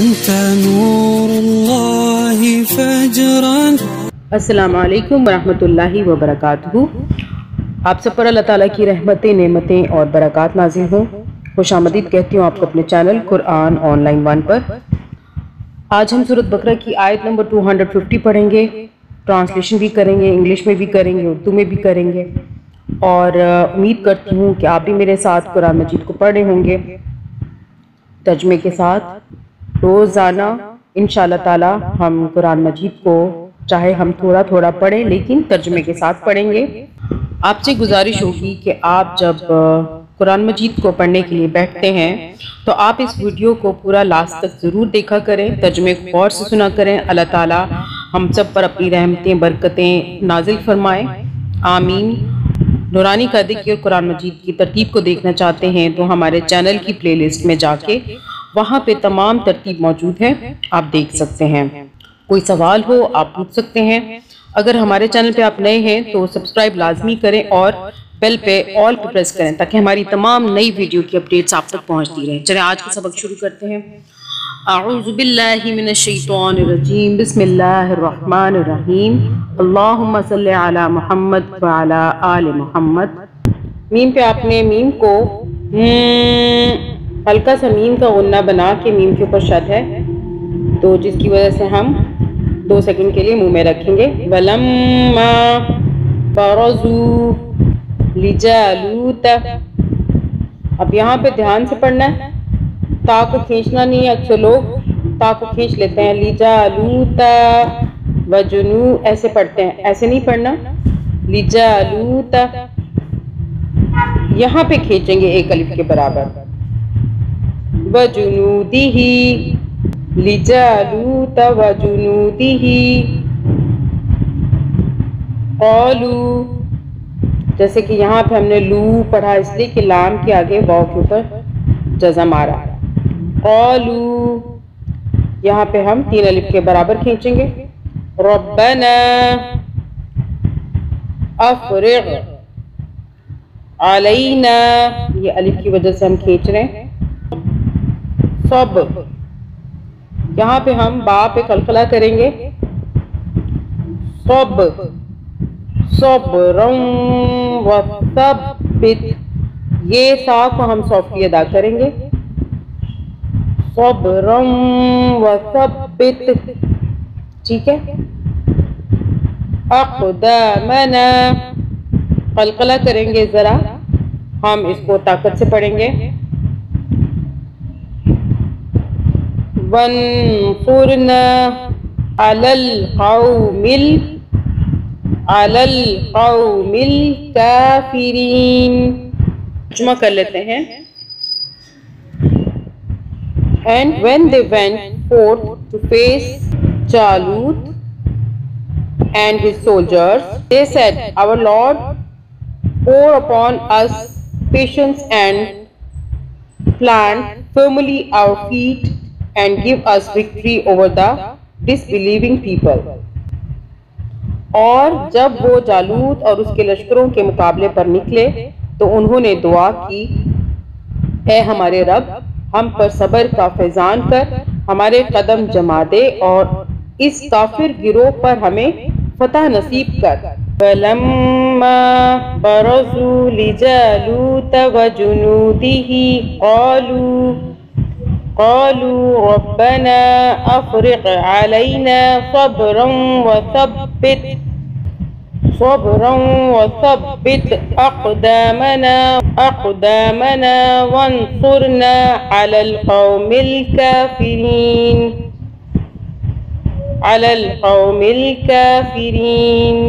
أنت نور الله فجرا. السلام علیکم ورحمۃ اللہ وبرکاتہ۔ آپ سب پر اللہ تعالیٰ کی رحمتیں، نعمتیں اور برکات نازل ہوں۔ خوش آمدید کہتی ہوں آپ کو اپنے چینل قرآن آن لائن 1 پر۔ آج ہم سورۃ بقرہ کی آیت نمبر 250 پڑھیں گے، ٹرانسلیشن بھی کریں گے، انگلش میں بھی کریں گے، اردو میں بھی کریں گے، اور امید کرتی ہوں کہ آپ بھی میرے ساتھ قرآن مجید کو پڑھ رہے ہوں گے ترجمے کے ساتھ۔ روزانہ انشاءاللہ تعالی ہم قرآن مجید کو چاہے ہم تھوڑا تھوڑا پڑھیں لیکن ترجمے کے ساتھ پڑھیں گے۔ آپ سے گزارش ہوگی کہ آپ جب قرآن مجید کو پڑھنے کے لیے بیٹھتے ہیں تو آپ اس ویڈیو کو پورا لاسٹ تک ضرور دیکھا کریں، ترجمے کو غور سے سنا کریں۔ اللہ تعالی ہم سب پر اپنی رحمتیں، برکتیں نازل فرمائیں، آمین۔ نورانی قاعدے کی اور قرآن مجید کی ترتیب کو دیکھنا چاہتے ہیں تو ہمارے چینل کی پلے لسٹ میں جا کے وہاں پہ تمام ترتیب موجود ہے، آپ دیکھ سکتے ہیں۔ کوئی سوال ہو آپ پوچھ سکتے ہیں۔ اگر ہمارے چینل پہ آپ نئے ہیں تو سبسکرائب لازمی کریں اور بیل پہ آل پہ پریس کریں تاکہ ہماری تمام نئی ویڈیو کی اپڈیٹس آپ تک پہنچتی رہیں۔ چلیں آج کا سبق شروع کرتے ہیں۔ اعوذ باللہ من الشیطان الرجیم، بسم اللہ الرحمن الرحیم، اللہم صلی علی محمد وعلی آل محمد۔ میم پہ آپ نے میم کو ہلکا سا میم کا غنہ بنا کے میم کے اوپر شد ہے تو جس کی وجہ سے ہم 2 سیکنڈ کے لیے منہ میں رکھیں گے۔ وَلَمَّا بَرَزُوا لِجَالُوتَ۔ اب یہاں پہ دھیان سے پڑھنا ہے، تا کو کھینچنا نہیں ہے، اکثر لوگ تا کو کھینچ لیتے ہیں، لِجَالُوتَ وَجُنُو ایسے پڑھتے ہیں، ایسے نہیں پڑھنا، لِجَالُوتَ یہاں پہ کھینچیں گے ایک الف کے برابر، وَجُنُودِهِ لِجَالُوتَ وَجُنُودِهِ قَالُوا، جیسے کہ یہاں پہ ہم نے لو پڑھا اس لیے کہ لام کے آگے واو کے اوپر جزم آ رہا ہے۔ قَالُوا یہاں پہ ہم 3 الف کے برابر کھینچیں گے۔ رَبَّنَا أَفْرِغْ عَلَيْنَا، یہ الف کی وجہ سے ہم کھینچ رہے ہیں۔ صب یہاں پہ ہم با پہ قلقلہ کریں گے، صب صبرا وثبت، یہ سا کو ہم سافٹلی ادا کریں گے، صبرا وثبت، ٹھیک ہے۔ اقدامنا قلقلہ کریں گے ذرا، ہم اس کو طاقت سے پڑھیں گے، وانصرنا علی القوم الکافرین۔ ترجمہ کر لیتے ہیں۔ And when they went forth to face Jalut and his soldiers, they said, Our Lord, pour upon us patience and plant firmly our feet and give us victory over the disbelieving people۔ اور جب وہ جالوت اور اس کے لشکروں کے مقابلے پر نکلے تو انہوں نے دعا کی، اے ہمارے رب، ہم پر صبر کا فیضان کر، ہمارے قدم جما دے اور اس کافر گروہ پر ہمیں فتح نصیب کر۔ فَلَمَّا بَرَزُوا لِجَالُوتَ وَجُنُودِهِ قَالُوا رَبَّنَا أَفْرِغْ عَلَيْنَا صبرا وثبت أقدامنا وانصرنا على القوم الكافرين۔